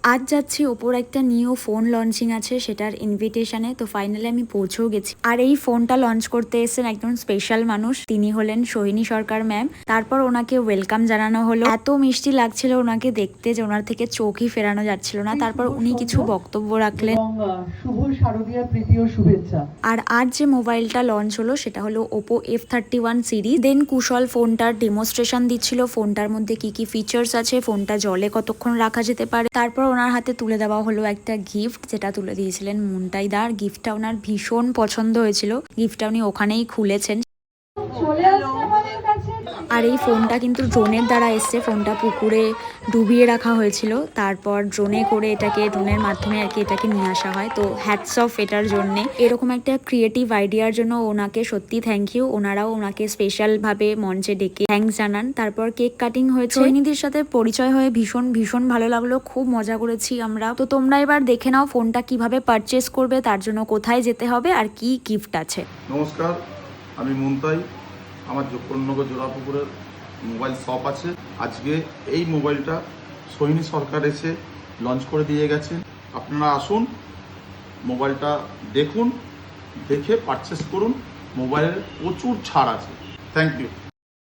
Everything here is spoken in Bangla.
আজ যাচ্ছি ওপোর একটা নিউ ফোন লঞ্চিং আছে, সেটার ইনভিটেশনে। তো ফাইনালি আমি পৌঁছেও গেছি। আর এই ফোনটা লঞ্চ করতে এসেছেন একদম স্পেশাল মানুষ, তিনি হলেন সোহিনী সরকার ম্যাম। তারপর ওনাকে ওয়েলকাম জানানো হলো। এত মিষ্টি লাগছিল ওনাকে দেখতে যে ওনার থেকে চোখই ফেরানো যাচ্ছিল না। তারপর উনি কিছু বক্তব্য রাখলেন। শুভ শারদীয়ার প্রীতি ও শুভেচ্ছা। আর আজ যে মোবাইলটা লঞ্চ হলো সেটা হলো ওপো F31 সিরিজ। দেন কুশল ফোনটার ডেমোস্ট্রেশন দিচ্ছিল, ফোনটার মধ্যে কি কি ফিচার্স আছে, ফোনটা জলে কতক্ষণ রাখা যেতে পারে। তারপর ওনার হাতে তুলে দেওয়া হলো একটা গিফট, যেটা তুলে দিয়েছিলেন মুন্টাইদার। গিফটটা ওনার ভীষণ পছন্দ হয়েছিল, গিফটটা উনি ওখানেই খুলেছেন। আর এই ফোনটা কিন্তু ড্রোনের দ্বারা এসছে, ফোনটা পুকুরে ডুবিয়ে রাখা হয়েছিল, তারপর ড্রোনে করে ড্রোনের মাধ্যমে আর কি এটাকে নিয়ে আসা হয়। তো হ্যাটস অফ এটার জন্য, এরকম একটা ক্রিয়েটিভ আইডিয়ার জন্য ওনাকে সত্যি থ্যাংক ইউ। ওনারাও ওনাকে স্পেশাল ভাবে মঞ্চে ডেকে থ্যাংকস জানান। তারপর কেক কাটিং হয়েছে। সোহিনীদের সাথে পরিচয় হয়ে ভীষণ ভীষণ ভালো লাগলো, খুব মজা করেছি আমরা। তো তোমরা এবার দেখে নাও ফোনটা কিভাবে পারচেস করবে, তার জন্য কোথায় যেতে হবে আর কি গিফট আছে। নমস্কার, আমি মুন্তাই। আমার যোগপূর্ণনগর জোড়াপুকুরের মোবাইল শপ আছে। আজকে এই মোবাইলটা সোহিনী সরকার এসে লঞ্চ করে দিয়ে গেছে। আপনারা আসুন, মোবাইলটা দেখুন, দেখে পারচেস করুন। মোবাইলের প্রচুর ছাড় আছে। Thank you.